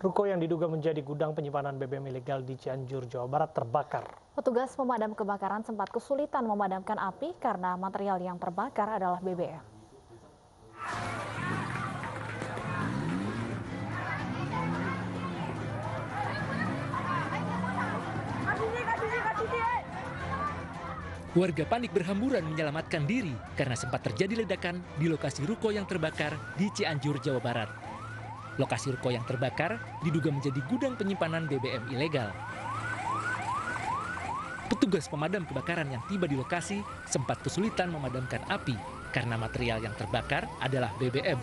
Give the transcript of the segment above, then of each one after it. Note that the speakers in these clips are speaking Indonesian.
Ruko yang diduga menjadi gudang penyimpanan BBM ilegal di Cianjur, Jawa Barat terbakar. Petugas pemadam kebakaran sempat kesulitan memadamkan api karena material yang terbakar adalah BBM. Warga panik berhamburan menyelamatkan diri karena sempat terjadi ledakan di lokasi ruko yang terbakar di Cianjur, Jawa Barat. Lokasi ruko yang terbakar diduga menjadi gudang penyimpanan BBM ilegal. Petugas pemadam kebakaran yang tiba di lokasi sempat kesulitan memadamkan api karena material yang terbakar adalah BBM.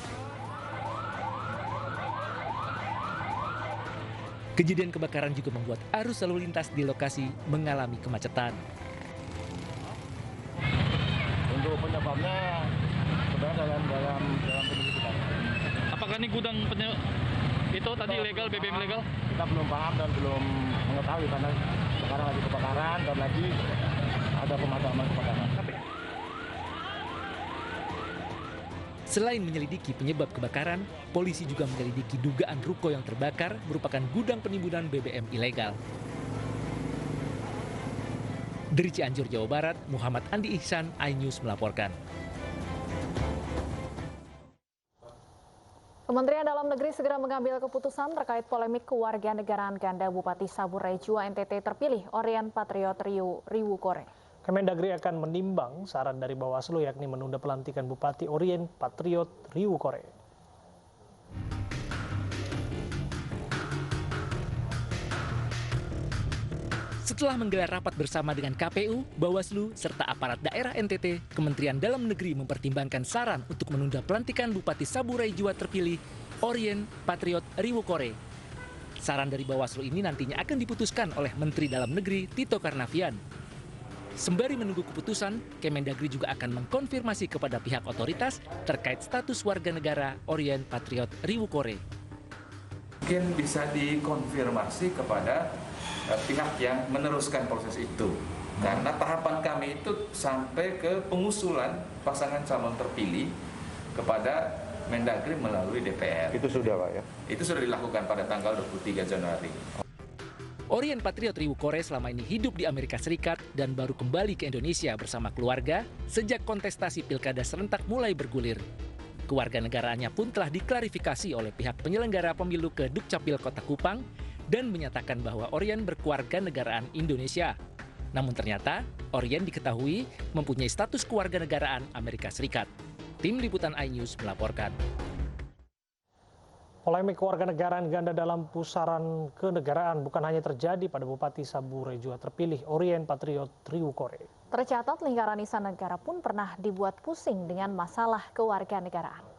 Kejadian kebakaran juga membuat arus lalu lintas di lokasi mengalami kemacetan. Untuk penyebabnya sebenarnya dalam penyelidikan. Apakah ini gudang itu tadi ilegal, BBM ilegal? Kita belum paham dan belum mengetahui karena sekarang lagi kebakaran dan lagi ada pemadaman kebakaran. Selain menyelidiki penyebab kebakaran, polisi juga menyelidiki dugaan ruko yang terbakar merupakan gudang penimbunan BBM ilegal. Dari Cianjur, Jawa Barat, Muhammad Andi Ihsan, iNews melaporkan. Kementerian Dalam Negeri segera mengambil keputusan terkait polemik kewarganegaraan ganda Bupati Saburai Jua NTT terpilih Orien Patriot Riwukore. Kemendagri akan menimbang saran dari Bawaslu yakni menunda pelantikan Bupati Orien Patriot Riwukore. Setelah menggelar rapat bersama dengan KPU, Bawaslu, serta aparat daerah NTT, Kementerian Dalam Negeri mempertimbangkan saran untuk menunda pelantikan Bupati Saburai Jua terpilih Orien Patriot Riwukore. Saran dari Bawaslu ini nantinya akan diputuskan oleh Menteri Dalam Negeri Tito Karnavian. Sembari menunggu keputusan, Kemendagri juga akan mengkonfirmasi kepada pihak otoritas terkait status warga negara Orien Patriot Riwukore. Mungkin bisa dikonfirmasi kepada pihak yang meneruskan proses itu. Karena tahapan kami itu sampai ke pengusulan pasangan calon terpilih kepada Mendagri melalui DPR. Itu sudah Pak ya? Itu sudah dilakukan pada tanggal 23 Januari. Orien Patriot Riwukore selama ini hidup di Amerika Serikat dan baru kembali ke Indonesia bersama keluarga sejak kontestasi pilkada serentak mulai bergulir. Kewarganegaraannya pun telah diklarifikasi oleh pihak penyelenggara pemilu ke Dukcapil Kota Kupang dan menyatakan bahwa Orien berkewarganegaraan Indonesia. Namun ternyata, Orien diketahui mempunyai status kewarganegaraan Amerika Serikat. Tim Liputan iNews melaporkan. Polemik kewarganegaraan ganda dalam pusaran kenegaraan bukan hanya terjadi pada Bupati Saburai Jua terpilih Orien Patriot Riwukore. Tercatat lingkaran istana negara pun pernah dibuat pusing dengan masalah kewarganegaraan.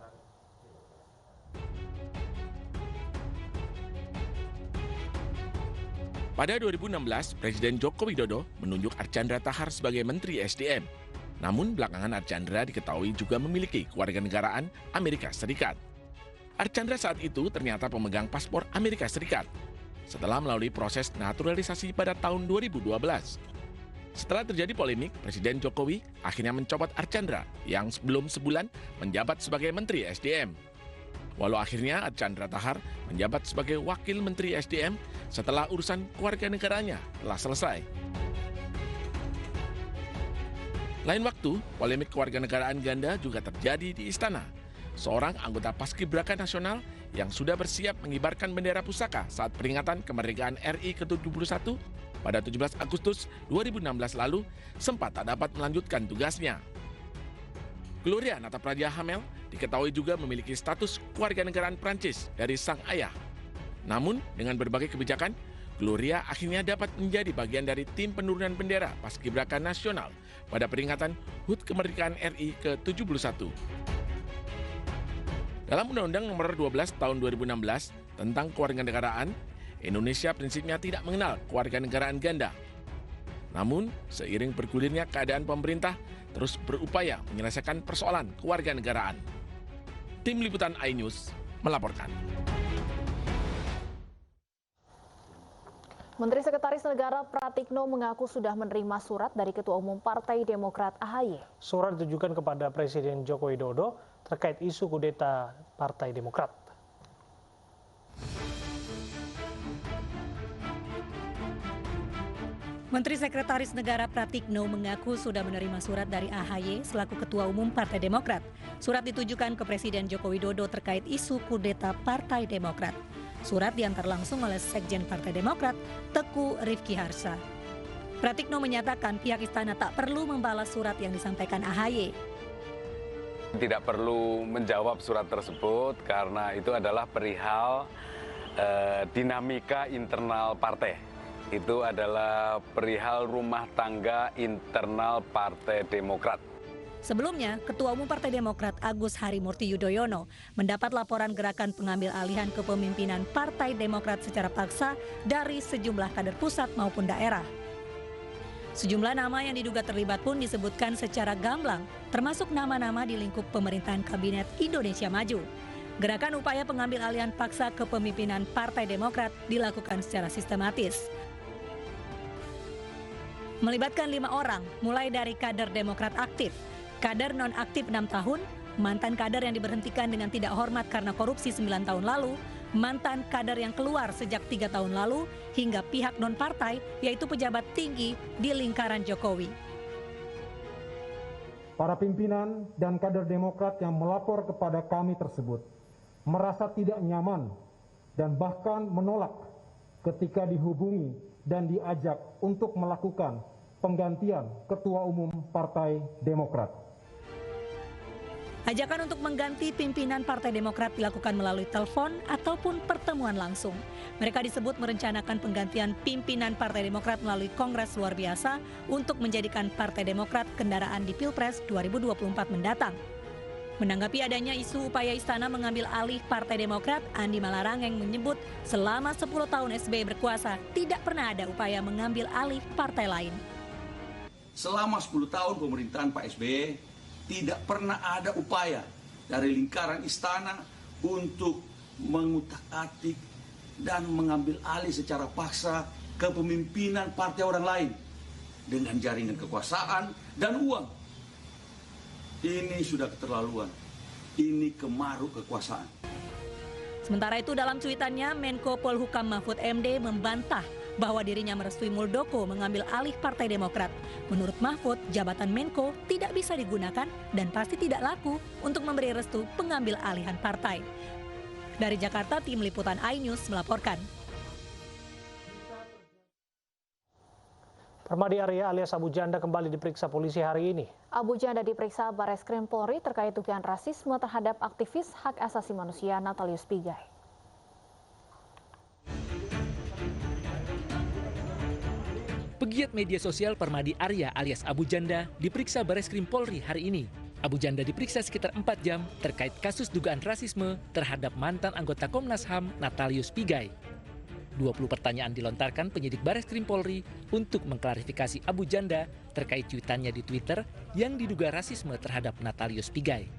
Pada 2016, Presiden Joko Widodo menunjuk Archandra Thakar sebagai Menteri SDM. Namun belakangan Archandra diketahui juga memiliki kewarganegaraan Amerika Serikat. Archandra saat itu ternyata pemegang paspor Amerika Serikat setelah melalui proses naturalisasi pada tahun 2012. Setelah terjadi polemik, Presiden Jokowi akhirnya mencopot Archandra yang sebelum sebulan menjabat sebagai Menteri SDM. Walau akhirnya Archandra Thakar menjabat sebagai Wakil Menteri SDM setelah urusan kewarganegaraannya telah selesai. Lain waktu, polemik kewarganegaraan ganda juga terjadi di Istana. Seorang anggota Paskibraka Nasional yang sudah bersiap mengibarkan bendera pusaka saat peringatan kemerdekaan RI ke-71 pada 17 Agustus 2016 lalu sempat tak dapat melanjutkan tugasnya. Gloria Natapraja Hamel diketahui juga memiliki status kewarganegaraan Prancis dari sang ayah. Namun, dengan berbagai kebijakan, Gloria akhirnya dapat menjadi bagian dari tim penurunan bendera Paskibraka Nasional pada peringatan HUT Kemerdekaan RI ke-71. Dalam Undang-Undang Nomor 12 Tahun 2016 tentang kewarganegaraan, Indonesia prinsipnya tidak mengenal kewarganegaraan ganda. Namun, seiring bergulirnya keadaan pemerintah terus berupaya menyelesaikan persoalan kewarganegaraan. Tim Liputan iNews melaporkan. Menteri Sekretaris Negara Pratikno mengaku sudah menerima surat dari Ketua Umum Partai Demokrat AHY. Surat ditujukan kepada Presiden Joko Widodo terkait isu kudeta Partai Demokrat. Menteri Sekretaris Negara Pratikno mengaku sudah menerima surat dari AHY selaku Ketua Umum Partai Demokrat. Surat ditujukan ke Presiden Joko Widodo terkait isu kudeta Partai Demokrat. Surat diantar langsung oleh Sekjen Partai Demokrat, Teguh Rifki Harsha. Pratikno menyatakan pihak istana tak perlu membalas surat yang disampaikan AHY. Tidak perlu menjawab surat tersebut karena itu adalah perihal dinamika internal partai. Itu adalah perihal rumah tangga internal Partai Demokrat. Sebelumnya, Ketua Umum Partai Demokrat Agus Harimurti Yudhoyono mendapat laporan gerakan pengambil alihan kepemimpinan Partai Demokrat secara paksa dari sejumlah kader pusat maupun daerah. Sejumlah nama yang diduga terlibat pun disebutkan secara gamblang, termasuk nama-nama di lingkup pemerintahan Kabinet Indonesia Maju. Gerakan upaya pengambil alihan paksa kepemimpinan Partai Demokrat dilakukan secara sistematis. Melibatkan 5 orang, mulai dari kader Demokrat aktif, kader non-aktif 6 tahun, mantan kader yang diberhentikan dengan tidak hormat karena korupsi 9 tahun lalu, mantan kader yang keluar sejak 3 tahun lalu, hingga pihak non-partai, yaitu pejabat tinggi di lingkaran Jokowi. Para pimpinan dan kader Demokrat yang melapor kepada kami tersebut merasa tidak nyaman dan bahkan menolak ketika dihubungi dan diajak untuk melakukan penggantian Ketua Umum Partai Demokrat. Ajakan untuk mengganti pimpinan Partai Demokrat dilakukan melalui telepon ataupun pertemuan langsung. Mereka disebut merencanakan penggantian pimpinan Partai Demokrat melalui Kongres luar biasa untuk menjadikan Partai Demokrat kendaraan di Pilpres 2024 mendatang. Menanggapi adanya isu upaya istana mengambil alih Partai Demokrat, Andi Malarangeng menyebut selama 10 tahun SBY berkuasa tidak pernah ada upaya mengambil alih partai lain. Selama 10 tahun pemerintahan Pak SBY tidak pernah ada upaya dari lingkaran istana untuk mengutak-atik dan mengambil alih secara paksa kepemimpinan partai orang lain dengan jaringan kekuasaan dan uang. Ini sudah keterlaluan. Ini kemaruk kekuasaan. Sementara itu dalam cuitannya, Menko Polhukam Mahfud MD membantah bahwa dirinya merestui Muldoko mengambil alih Partai Demokrat. Menurut Mahfud, jabatan Menko tidak bisa digunakan dan pasti tidak laku untuk memberi restu pengambil alihan partai. Dari Jakarta, tim liputan iNews melaporkan. Permadi Arya alias Abu Janda kembali diperiksa polisi hari ini. Abu Janda diperiksa Barreskrim Polri terkait dugaan rasisme terhadap aktivis hak asasi manusia Natalius Pigai. Pegiat media sosial Permadi Arya alias Abu Janda diperiksa Barreskrim Polri hari ini. Abu Janda diperiksa sekitar 4 jam terkait kasus dugaan rasisme terhadap mantan anggota Komnas HAM Natalius Pigai. 20 pertanyaan dilontarkan penyidik Barreskrim Polri untuk mengklarifikasi Abu Janda terkait cuitannya di Twitter yang diduga rasisme terhadap Natalius Pigai.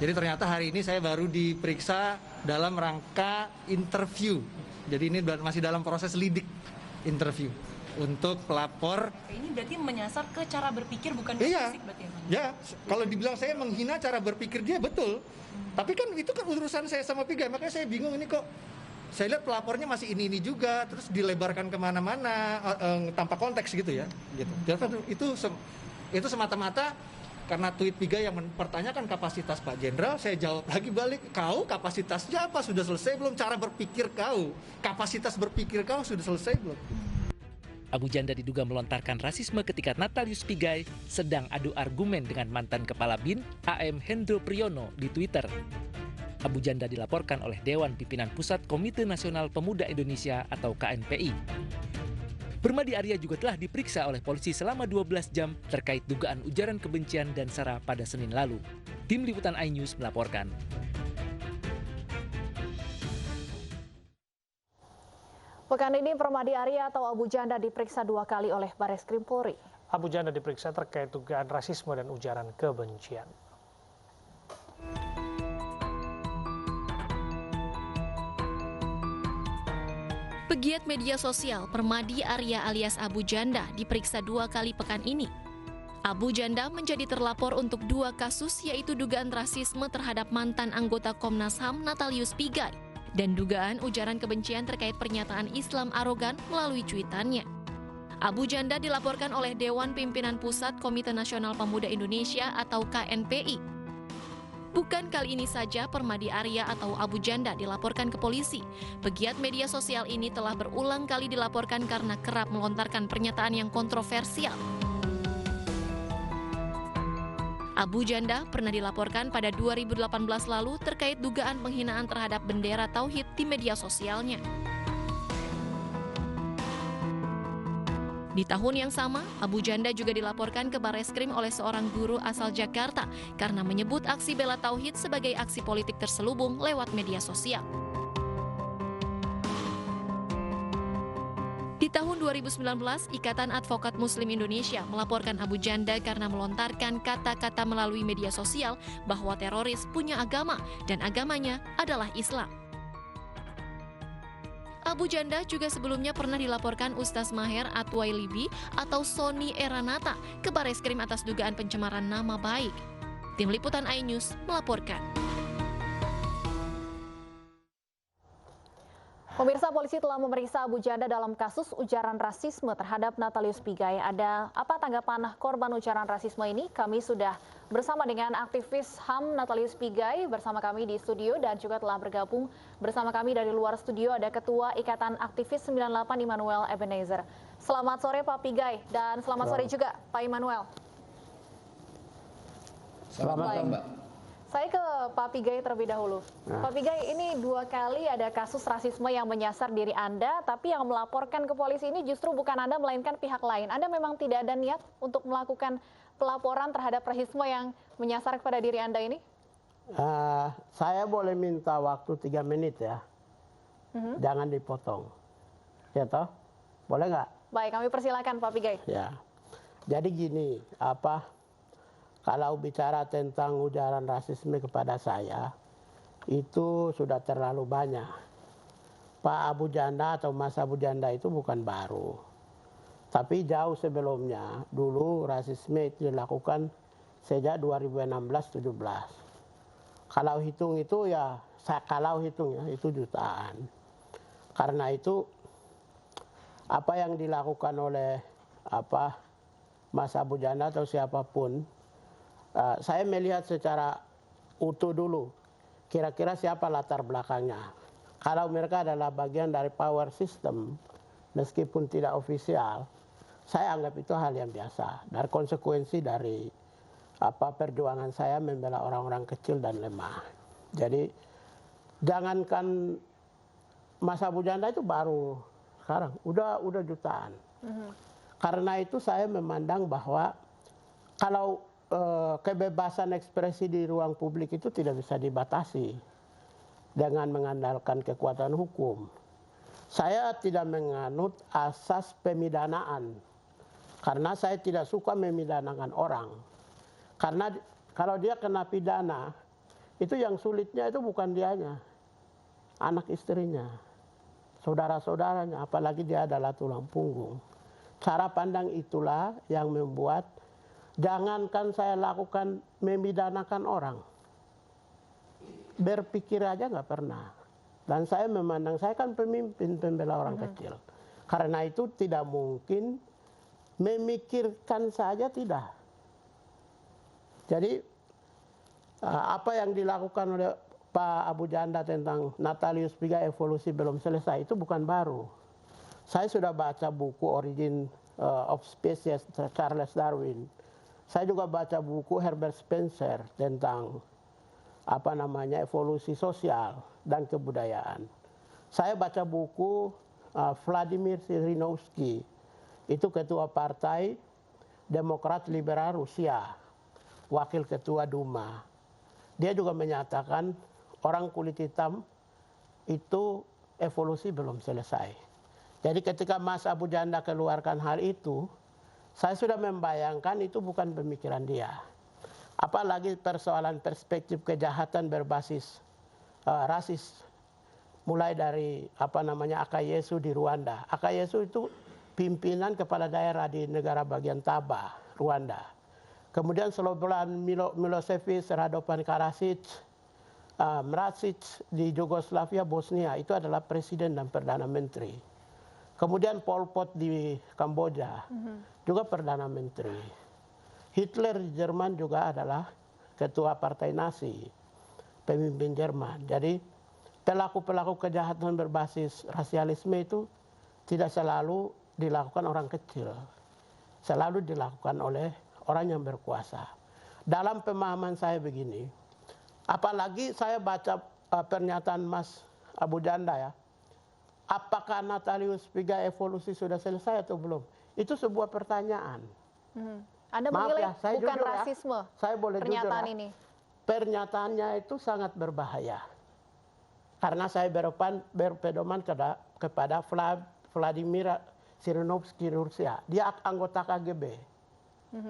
Jadi ternyata hari ini saya baru diperiksa dalam rangka interview. Jadi ini masih dalam proses lidik interview untuk pelapor. Ini berarti menyasar ke cara berpikir bukan ke fisik berarti ya? Ya, kalau dibilang saya menghina cara berpikir dia betul. Tapi kan itu kan urusan saya sama Pigai, makanya saya bingung ini kok. Saya lihat pelapornya masih ini juga, terus dilebarkan kemana-mana tanpa konteks gitu ya. Gitu. Jadi itu semata-mata karena tweet Pigai yang mempertanyakan kapasitas Pak Jenderal, saya jawab lagi balik, kau kapasitasnya apa? Sudah selesai belum? Cara berpikir kau, kapasitas berpikir kau sudah selesai belum? Abu Janda diduga melontarkan rasisme ketika Natalius Pigai sedang adu argumen dengan mantan Kepala BIN AM Hendro Priyono di Twitter. Abu Janda dilaporkan oleh Dewan Pimpinan Pusat Komite Nasional Pemuda Indonesia atau KNPI. Permadi Arya juga telah diperiksa oleh polisi selama 12 jam terkait dugaan ujaran kebencian dan SARA pada Senin lalu. Tim Liputan iNews melaporkan. Pekan ini Permadi Arya atau Abu Janda diperiksa 2 kali oleh Barreskrim Polri. Abu Janda diperiksa terkait dugaan rasisme dan ujaran kebencian. Pegiat media sosial Permadi Arya alias Abu Janda diperiksa 2 kali pekan ini. Abu Janda menjadi terlapor untuk 2 kasus yaitu dugaan rasisme terhadap mantan anggota Komnas HAM Natalius Pigai dan dugaan ujaran kebencian terkait pernyataan Islam arogan melalui cuitannya. Abu Janda dilaporkan oleh Dewan Pimpinan Pusat Komite Nasional Pemuda Indonesia atau KNPI. Bukan kali ini saja Permadi Arya atau Abu Janda dilaporkan ke polisi. Pegiat media sosial ini telah berulang kali dilaporkan karena kerap melontarkan pernyataan yang kontroversial. Abu Janda pernah dilaporkan pada 2018 lalu terkait dugaan penghinaan terhadap bendera Tauhid di media sosialnya. Di tahun yang sama, Abu Janda juga dilaporkan ke Barreskrim oleh seorang guru asal Jakarta karena menyebut aksi bela Tauhid sebagai aksi politik terselubung lewat media sosial. Di tahun 2019, Ikatan Advokat Muslim Indonesia melaporkan Abu Janda karena melontarkan kata-kata melalui media sosial bahwa teroris punya agama dan agamanya adalah Islam. Abu Janda juga sebelumnya pernah dilaporkan Ustaz Maher Atwailibi atau Sony Eranata ke Barreskrim atas dugaan pencemaran nama baik. Tim Liputan iNews melaporkan. Pemirsa, polisi telah memeriksa Abu Janda dalam kasus ujaran rasisme terhadap Natalius Pigai. Ada apa tanggapan korban ujaran rasisme ini? Kami sudah bersama dengan aktivis HAM Natalius Pigai bersama kami di studio dan juga telah bergabung bersama kami dari luar studio ada Ketua Ikatan Aktivis 98 Immanuel Ebenezer. Selamat sore Pak Pigai dan selamat sore juga Pak Immanuel. Selamat malam Mbak. Saya ke Pak Pigai terlebih dahulu. Pak Pigai, ini 2 kali ada kasus rasisme yang menyasar diri Anda, tapi yang melaporkan ke polisi ini justru bukan Anda, melainkan pihak lain. Anda memang tidak ada niat untuk melakukan pelaporan terhadap rasisme yang menyasar kepada diri Anda ini? Saya boleh minta waktu 3 menit ya. Jangan dipotong. Ya toh? Boleh nggak? Baik, kami persilakan Pak Pigai. Ya. Jadi gini, kalau bicara tentang ujaran rasisme kepada saya, itu sudah terlalu banyak. Pak Abu Janda atau Mas Abu Janda itu bukan baru. Tapi jauh sebelumnya, dulu rasisme itu dilakukan sejak 2016-17. Kalau hitung itu ya, itu jutaan. Karena itu, apa yang dilakukan oleh Mas Abu Janda atau siapapun, saya melihat secara utuh dulu, kira-kira siapa latar belakangnya. Kalau mereka adalah bagian dari power system, meskipun tidak ofisial, saya anggap itu hal yang biasa. Dari konsekuensi dari perjuangan saya membela orang-orang kecil dan lemah. Jadi jangankan Mas Abu Janda itu baru sekarang, udah jutaan. Karena itu saya memandang bahwa kalau kebebasan ekspresi di ruang publik itu tidak bisa dibatasi dengan mengandalkan kekuatan hukum. Saya tidak menganut asas pemidanaan karena saya tidak suka memidanakan orang. Karena kalau dia kena pidana, itu yang sulitnya itu bukan dianya, anak istrinya, saudara-saudaranya, apalagi dia adalah tulang punggung. Cara pandang itulah yang membuat jangankan saya lakukan memidanakan orang, berpikir aja nggak pernah. Dan saya memandang, saya kan pemimpin pembela orang kecil. Karena itu tidak mungkin memikirkan saja tidak. Jadi apa yang dilakukan oleh Pak Abu Janda tentang Natalius Pigai evolusi belum selesai, itu bukan baru. Saya sudah baca buku Origin of Species Charles Darwin. Saya juga baca buku Herbert Spencer tentang evolusi sosial dan kebudayaan. Saya baca buku Vladimir Zhirinovsky, itu ketua Partai Demokrat Liberal Rusia, wakil ketua Duma. Dia juga menyatakan orang kulit hitam itu evolusi belum selesai. Jadi ketika Mas Abu Janda keluarkan hal itu, saya sudah membayangkan itu bukan pemikiran dia. Apalagi persoalan perspektif kejahatan berbasis rasis. Mulai dari Akayesu di Rwanda. Akayesu itu pimpinan kepala daerah di negara bagian Taba, Rwanda. Kemudian Slobodan Milosevic, Radovan Karadzic, Mračić di Yugoslavia, Bosnia, itu adalah presiden dan perdana menteri. Kemudian Pol Pot di Kamboja, juga Perdana Menteri. Hitler di Jerman juga adalah ketua partai Nazi, pemimpin Jerman. Jadi pelaku-pelaku kejahatan berbasis rasialisme itu tidak selalu dilakukan orang kecil. Selalu dilakukan oleh orang yang berkuasa. Dalam pemahaman saya begini, apalagi saya baca pernyataan Mas Abu Janda ya, apakah Natalius Pigai evolusi sudah selesai atau belum? Itu sebuah pertanyaan. Anda menilai bukan rasisme saya boleh pernyataan jujur ini? Pernyataannya itu sangat berbahaya. Karena saya berpedoman kepada Vladimir Zhirinovsky Rusia. Dia anggota KGB.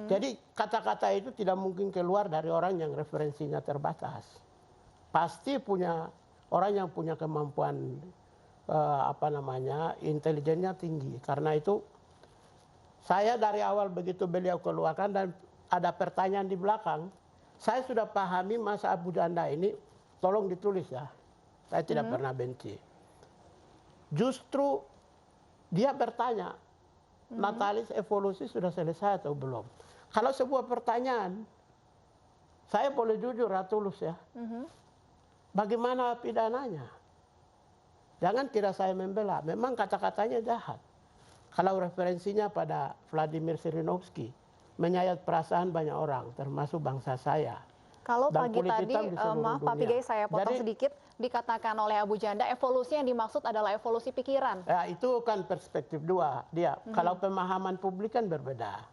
Jadi kata-kata itu tidak mungkin keluar dari orang yang referensinya terbatas. Pasti punya orang yang punya kemampuan intelijennya tinggi. Karena itu saya dari awal begitu beliau keluarkan dan ada pertanyaan di belakang, saya sudah pahami Mas Abu Janda ini, tolong ditulis ya. Saya tidak pernah benci. Justru dia bertanya, Natalis evolusi sudah selesai atau belum? Kalau sebuah pertanyaan, saya boleh jujur Tulus ya. Bagaimana pidananya? Jangan kira saya membela, memang kata-katanya jahat. Kalau referensinya pada Vladimir Zhirinovsky, menyayat perasaan banyak orang, termasuk bangsa saya. Kalau pagi tadi, maaf Pak Pigai saya potong sedikit, dikatakan oleh Abu Janda evolusi yang dimaksud adalah evolusi pikiran. Ya itu kan perspektif dua dia. Kalau pemahaman publik kan berbeda.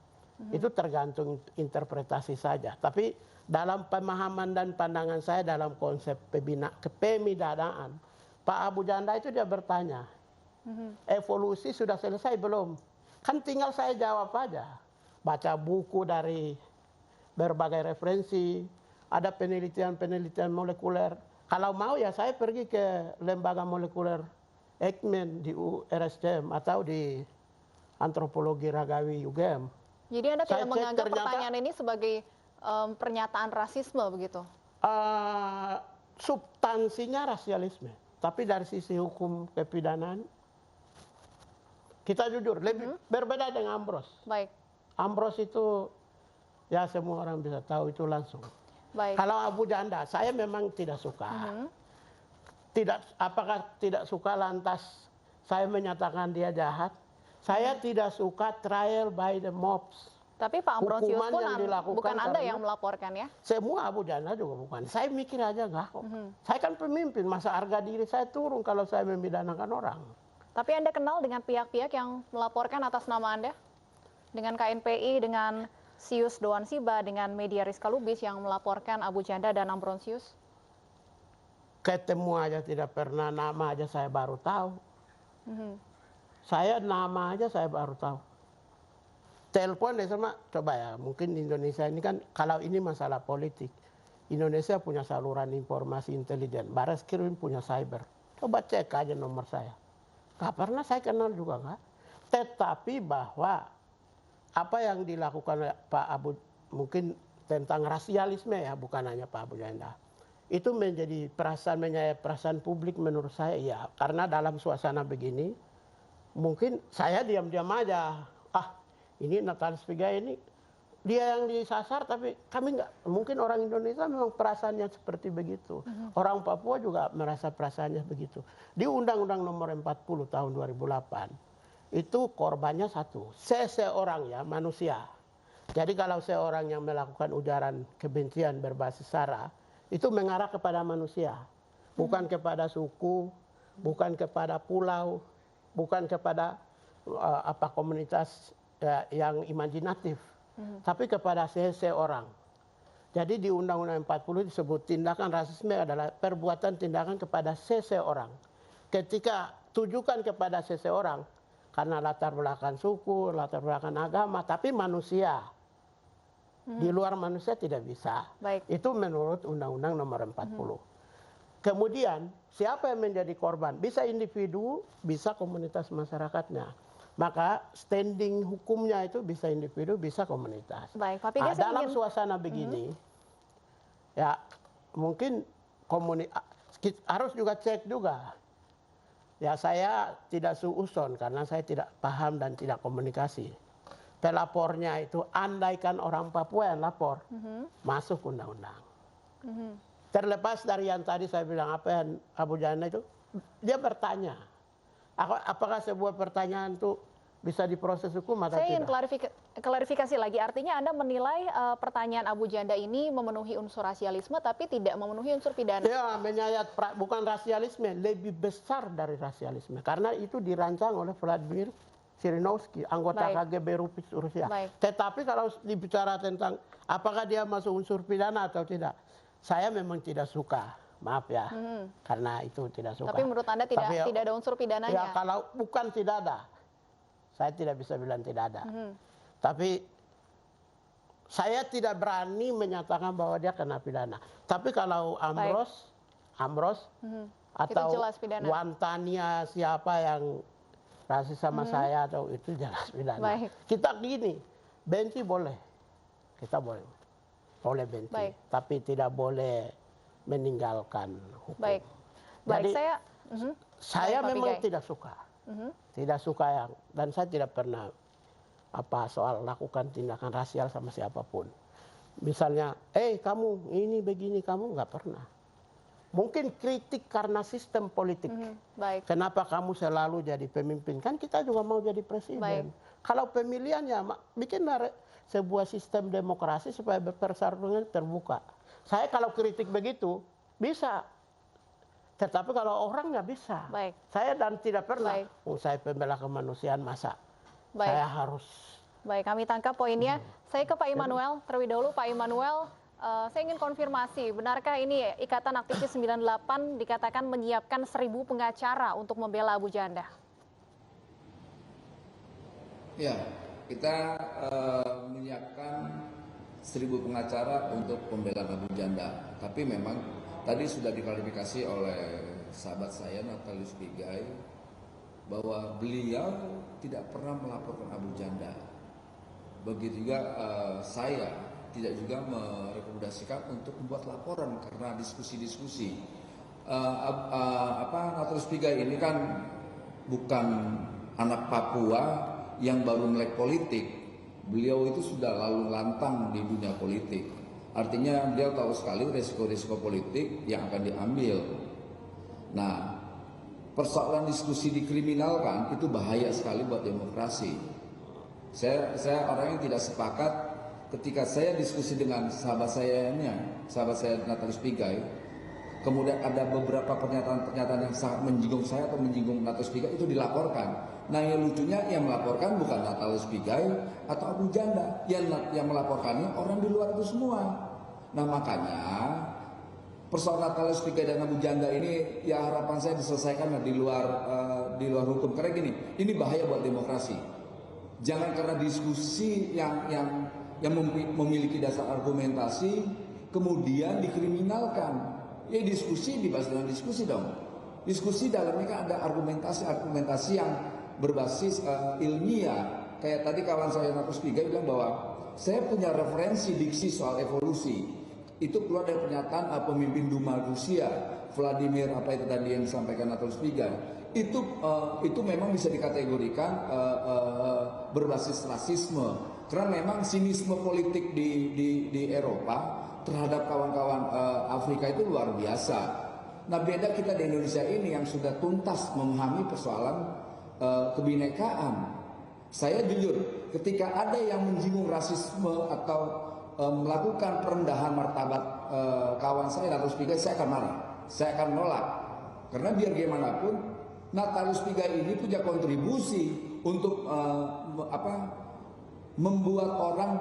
Itu tergantung interpretasi saja. Tapi dalam pemahaman dan pandangan saya dalam konsep kepemidanaan, Pak Abu Janda itu dia bertanya, evolusi sudah selesai belum? Kan tinggal saya jawab aja. Baca buku dari berbagai referensi, ada penelitian-penelitian molekuler. Kalau mau ya saya pergi ke lembaga molekuler Eijkman di RSCM atau di antropologi Ragawi UGM. Jadi Anda tidak menganggap pertanyaan ini sebagai pernyataan rasisme begitu? Substansinya rasialisme. Tapi dari sisi hukum kepidanaan, kita jujur, lebih berbeda dengan Ambros. Baik. Ambros itu, ya semua orang bisa tahu itu langsung. Baik. Kalau Abu Janda, saya memang tidak suka. Apakah tidak suka lantas saya menyatakan dia jahat? Saya tidak suka trial by the mobs. Tapi Pak Ambrosius pun bukan Anda yang melaporkan ya? Semua Abu Janda juga bukan. Saya mikir aja enggak kok. Saya kan pemimpin, masa harga diri saya turun kalau saya memidanakan orang. Tapi Anda kenal dengan pihak-pihak yang melaporkan atas nama Anda? Dengan KNPI, dengan Sius Doan Siba, dengan media Rizka Lubis yang melaporkan Abu Janda dan Ambrosius? Ketemu aja tidak pernah, nama aja saya baru tahu. Saya nama aja saya baru tahu. Telepon deh sama, coba ya, mungkin di Indonesia ini kan, kalau ini masalah politik, Indonesia punya saluran informasi intelijen, Barreskrim punya cyber. Coba cek aja nomor saya. Gak pernah saya kenal juga nggak. Tetapi bahwa apa yang dilakukan oleh Pak Abu, mungkin tentang rasialisme ya, bukan hanya Pak Abu Janda. Itu menjadi perasaan publik menurut saya ya. Karena dalam suasana begini, mungkin saya diam-diam aja. Ini Natalius Pigai ini dia yang disasar, tapi kami nggak. Mungkin orang Indonesia memang perasaannya seperti begitu. Orang Papua juga merasa perasaannya begitu. Di Undang-Undang Nomor 40 tahun 2008 itu korbannya satu, seseorang ya manusia. Jadi kalau seorang yang melakukan ujaran kebencian berbasis sara itu mengarah kepada manusia, bukan kepada suku, bukan kepada pulau, bukan kepada komunitas yang imajinatif, tapi kepada seseorang. Jadi di Undang-Undang 40 disebut tindakan rasisme adalah perbuatan tindakan kepada seseorang. Ketika tujukan kepada seseorang karena latar belakang suku, latar belakang agama, tapi manusia. Di luar manusia tidak bisa. Baik. Itu menurut Undang-Undang Nomor 40. Kemudian siapa yang menjadi korban? Bisa individu, bisa komunitas masyarakatnya. Maka standing hukumnya itu bisa individu, bisa komunitas. Baik, Pak Pigai, dalam suasana begini, ya mungkin harus juga cek juga. Ya saya tidak suuson karena saya tidak paham dan tidak komunikasi. Pelapornya itu andaikan orang Papua yang lapor, masuk undang-undang. Terlepas dari yang tadi saya bilang apa yang Abu Janda itu, dia bertanya, apakah sebuah pertanyaan itu bisa diproses hukum atau saya ingin tidak? klarifikasi lagi, artinya Anda menilai pertanyaan Abu Janda ini memenuhi unsur rasialisme tapi tidak memenuhi unsur pidana. Ya, menyayat bukan rasialisme, lebih besar dari rasialisme. Karena itu dirancang oleh Vladimir Zhirinovsky, anggota KGB Rusia. Tetapi kalau dibicara tentang apakah dia masuk unsur pidana atau tidak, saya memang tidak suka. Maaf ya, karena itu tidak suka. Tapi menurut Anda tidak ada unsur pidananya? Ya, kalau bukan tidak ada. Saya tidak bisa bilang tidak ada. Tapi saya tidak berani menyatakan bahwa dia kena pidana. Tapi kalau Amros atau Wantania siapa yang rasis sama saya atau itu jelas pidana. Kita gini, benci boleh. Kita boleh benci. Tapi tidak boleh meninggalkan hukum. Jadi saya memang tidak suka. Tidak suka yang, dan saya tidak pernah soal lakukan tindakan rasial sama siapapun. Misalnya, kamu ini begini, kamu nggak pernah. Mungkin kritik karena sistem politik. Kenapa kamu selalu jadi pemimpin? Kan kita juga mau jadi presiden. Kalau pemilihannya bikin sebuah sistem demokrasi supaya persaingan terbuka. Saya kalau kritik begitu bisa. Tetapi kalau orang nggak bisa. Saya dan tidak pernah. Saya pembela kemanusiaan masa. Saya harus. Baik, kami tangkap poinnya. Saya ke Pak Immanuel terlebih dahulu. Pak Immanuel, saya ingin konfirmasi. Benarkah ini Ikatan Aktivis 98 dikatakan menyiapkan 1.000 pengacara untuk membela Abu Janda? Ya, kita menyiapkan 1.000 pengacara untuk pembelaan Abu Janda. Tapi memang tadi sudah diklarifikasi oleh sahabat saya Natalius Pigai bahwa beliau tidak pernah melaporkan Abu Janda. Begitu juga saya tidak juga merekomendasikan untuk membuat laporan karena diskusi-diskusi. Natalius Pigai ini kan bukan anak Papua yang baru melek politik. Beliau itu sudah lalu lantang di dunia politik. Artinya beliau tahu sekali resiko-resiko politik yang akan diambil. Nah, persoalan diskusi dikriminalkan itu bahaya sekali buat demokrasi. Saya orang yang tidak sepakat ketika saya diskusi dengan sahabat saya Natalius Pigai, kemudian ada beberapa pernyataan yang sangat menyinggung saya atau menyinggung Natalius Pigai itu dilaporkan. Nah, yang lucunya yang melaporkan bukan Natalius Pigai atau Abu Janda, yang melaporkannya orang di luar itu semua. Nah, makanya persoalan Natalius Pigai dan Abu Janda ini ya harapan saya diselesaikan di luar hukum. Karena gini, ini bahaya buat demokrasi. Jangan karena diskusi yang memiliki dasar argumentasi kemudian dikriminalkan. Ya diskusi dibahas dengan diskusi dong. Diskusi dalamnya kan ada argumentasi yang berbasis ilmiah. Kayak tadi kawan saya Natalius Pigai bilang bahwa saya punya referensi diksi soal evolusi. Itu keluar dari pernyataan pemimpin Duma Rusia, Vladimir itu tadi yang disampaikan Natalius Pigai. Itu memang bisa dikategorikan berbasis rasisme. Karena memang sinisme politik di Eropa terhadap kawan-kawan Afrika itu luar biasa. Nah, beda kita di Indonesia ini yang sudah tuntas memahami persoalan kebinekaan. Saya jujur, ketika ada yang menyinggung rasisme atau melakukan perendahan martabat kawan saya Natalius Pigai, saya akan marah, saya akan nolak. Karena biar gimana pun Natalius Pigai ini punya kontribusi untuk membuat orang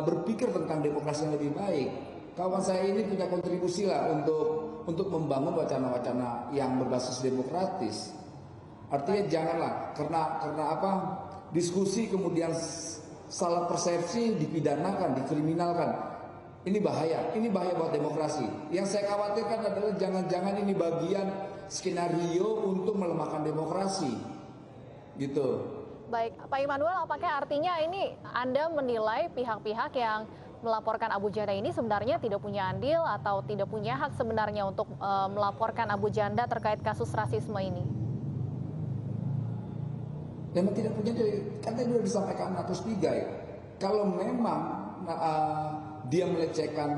berpikir tentang demokrasi yang lebih baik. Kawan saya ini punya kontribusi lah untuk membangun wacana-wacana yang berbasis demokratis. Artinya janganlah karena diskusi kemudian salah persepsi dipidanakan, dikriminalkan. Ini bahaya buat demokrasi. Yang saya khawatirkan adalah jangan-jangan ini bagian skenario untuk melemahkan demokrasi. Gitu. Baik, Pak Immanuel, apakah artinya ini Anda menilai pihak-pihak yang melaporkan Abu Janda ini sebenarnya tidak punya andil atau tidak punya hak sebenarnya untuk melaporkan Abu Janda terkait kasus rasisme ini? Memang tidak punya jadi, kan tadi sudah disampaikan Natalus Pigai. Kalau memang dia melecehkan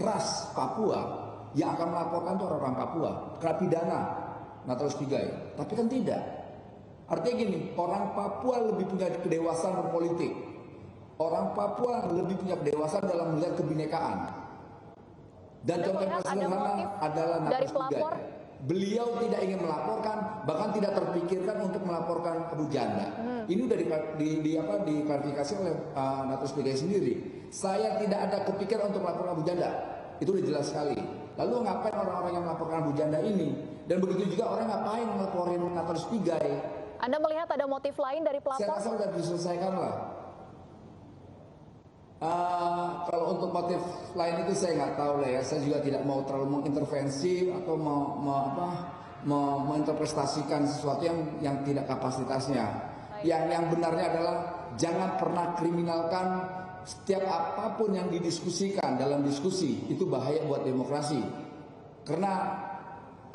ras Papua, yang akan melaporkan itu orang-orang Papua, kena pidana Natalus Pigai. Tapi kan tidak. Artinya gini, orang Papua lebih punya kedewasaan berpolitik. Orang Papua lebih punya kedewasaan dalam melihat kebinekaan. Dan contoh yang sederhana adalah Natalus Pigai. Beliau tidak ingin melaporkan, bahkan tidak terpikirkan untuk melaporkan Abu Janda. Ini udah diklarifikasi oleh Natalus Pigai sendiri. Saya tidak ada kepikiran untuk melaporkan Abu Janda. Itu udah jelas sekali. Lalu ngapain orang-orang yang melaporkan Abu Janda ini? Dan begitu juga orang ngapain melaporin Natalus Pigai? Anda melihat ada motif lain dari pelapor? Saya rasa sudah diselesaikan lah. Kalau untuk motif lain itu saya nggak tahu lah ya. Saya juga tidak mau terlalu mengintervensi atau menginterpretasikan sesuatu yang tidak kapasitasnya. Yang benarnya adalah jangan pernah kriminalkan setiap apapun yang didiskusikan dalam diskusi. Itu bahaya buat demokrasi. Karena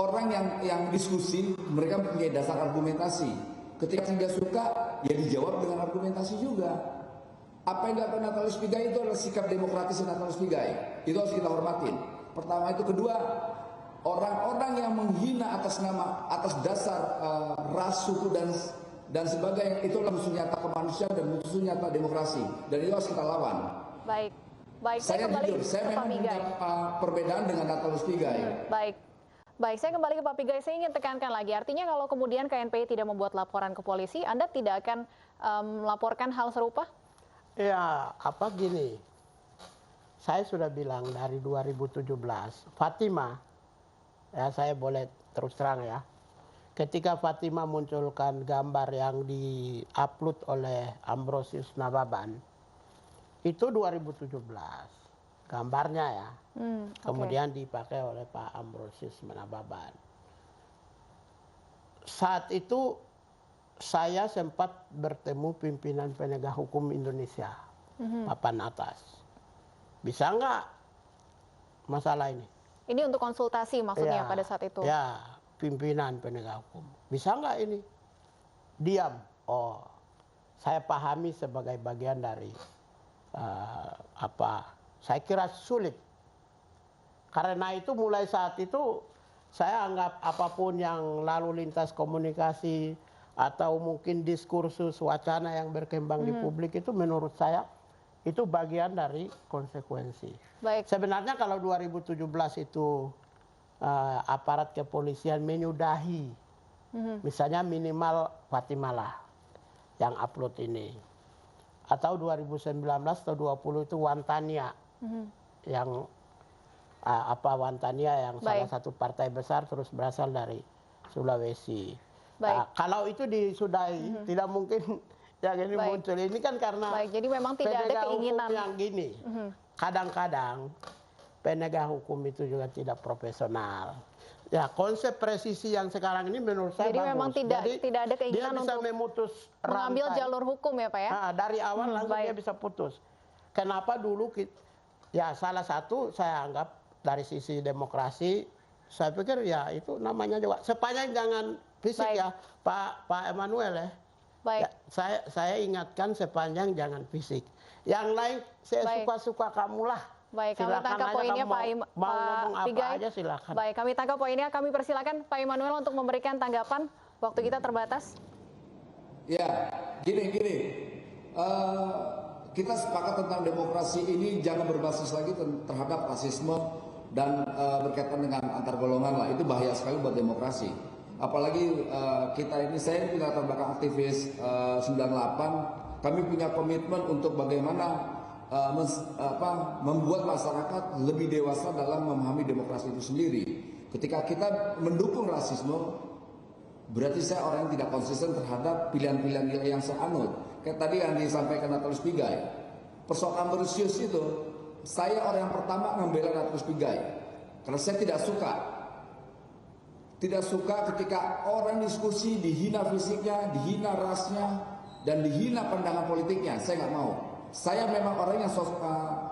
orang yang diskusi mereka punya dasar argumentasi. Ketika tidak suka ya dijawab dengan argumentasi juga. Apa yang dilakukan Natalus Pigai itu adalah sikap demokratis Natalus Pigai. Itu harus kita hormatin. Pertama itu. Kedua, orang-orang yang menghina atas dasar ras, suku dan sebagainya, itu adalah musuh nyata kemanusiaan dan musuh nyata demokrasi. Dan itu harus kita lawan. Baik, saya jujur, saya memang punya perbedaan dengan Natalus Pigai. Baik, saya kembali ke Pak Pigai. Saya ingin tekankan lagi, artinya kalau kemudian KNPI tidak membuat laporan ke polisi, Anda tidak akan melaporkan hal serupa? Ya, gini, saya sudah bilang dari 2017, Fatima, ya saya boleh terus terang ya, ketika Fatima munculkan gambar yang di-upload oleh Ambrosius Nababan, itu 2017, gambarnya ya, kemudian dipakai oleh Pak Ambrosius Nababan. Saat itu, saya sempat bertemu pimpinan penegak hukum Indonesia, papan atas. Bisa nggak masalah ini? Ini untuk konsultasi maksudnya pada saat itu? Ya, pimpinan penegak hukum. Bisa nggak ini? Diam. Oh, saya pahami sebagai bagian dari saya kira sulit. Karena itu mulai saat itu saya anggap apapun yang lalu lintas komunikasi atau mungkin diskursus wacana yang berkembang di publik itu menurut saya itu bagian dari konsekuensi. Sebenarnya kalau 2017 itu aparat kepolisian menyudahi, misalnya minimal Fatima lah yang upload ini, atau 2019 atau 20 itu Wantania yang Wantania yang salah satu partai besar terus berasal dari Sulawesi. Nah, kalau itu disudahi, tidak mungkin yang ini muncul. Ini kan karena jadi memang tidak ada keinginan yang gini. Kadang-kadang penegak hukum itu juga tidak profesional. Ya, konsep presisi yang sekarang ini menurut saya bagus. Memang tidak ada keinginan dia bisa untuk memutus mengambil jalur hukum ya Pak ya? Nah, dari awal langsung dia bisa putus. Kenapa dulu ya salah satu saya anggap dari sisi demokrasi, saya pikir ya itu namanya juga sepanjang jangan fisik ya Pak Emmanuel ya. Ya, saya ingatkan sepanjang jangan fisik. Yang lain saya suka-suka kamulah. Baik, kami tangkap poinnya Pak Pigai. Aja silakan. Baik, kami tangkap poinnya. Kami persilakan Pak Emmanuel untuk memberikan tanggapan. Waktu kita terbatas. Ya, gini. Kita sepakat tentang demokrasi ini jangan berbasis lagi terhadap rasisme dan berkaitan dengan antar golongan lah. Itu bahaya sekali buat demokrasi. Apalagi kita ini, saya punya latar belakang aktivis 98, kami punya komitmen untuk bagaimana membuat masyarakat lebih dewasa dalam memahami demokrasi itu sendiri. Ketika kita mendukung rasisme, berarti saya orang yang tidak konsisten terhadap pilihan-pilihan nilai yang saya anut. Kayak tadi yang disampaikan Natalus Pigai, persoalan Ambrosius itu, saya orang yang pertama membela Natalus Pigai, karena saya tidak suka ketika orang diskusi dihina fisiknya, dihina rasnya, dan dihina pandangan politiknya. Saya nggak mau. Saya memang orang yang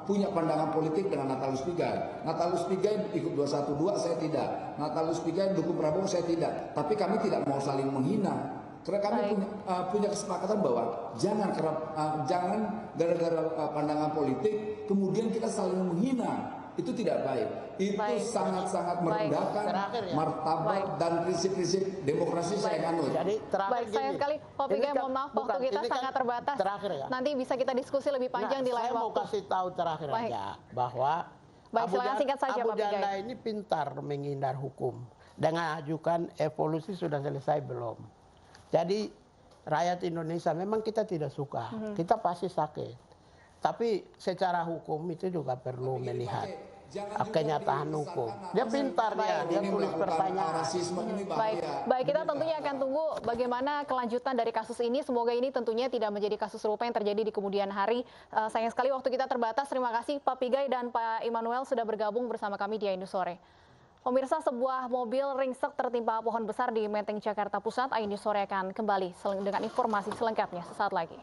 punya pandangan politik dengan Natalus Pigai. Natalus Pigai ikut 212, saya tidak. Natalus Pigai dukung Prabowo, saya tidak. Tapi kami tidak mau saling menghina. Karena kami punya kesepakatan bahwa jangan gara-gara pandangan politik kemudian kita saling menghina. Itu tidak baik. Itu sangat-sangat merendahkan martabat dan prinsip-prinsip demokrasi saya anut. Jadi baik, sayang sekali Pak Pigai, mohon maaf waktu kita sangat terbatas. Nanti bisa kita diskusi lebih panjang di lain waktu. Saya mau kasih tahu terakhir aja bahwa Abu Janda ini pintar menghindar hukum. Dengan ajukan evolusi sudah selesai belum. Jadi rakyat Indonesia memang kita tidak suka, kita pasti sakit. Tapi secara hukum itu juga perlu melihat kenyataan hukum. Dia pintar dia tulis pertanyaan. Baik, kita tentunya akan tunggu bagaimana kelanjutan dari kasus ini. Semoga ini tentunya tidak menjadi kasus serupa yang terjadi di kemudian hari. Sayang sekali waktu kita terbatas. Terima kasih Pak Pigai dan Pak Immanuel sudah bergabung bersama kami di Ainus Sore. Pemirsa, sebuah mobil ringsek tertimpa pohon besar di Menteng, Jakarta Pusat. Ainus Sore akan kembali dengan informasi selengkapnya sesaat lagi.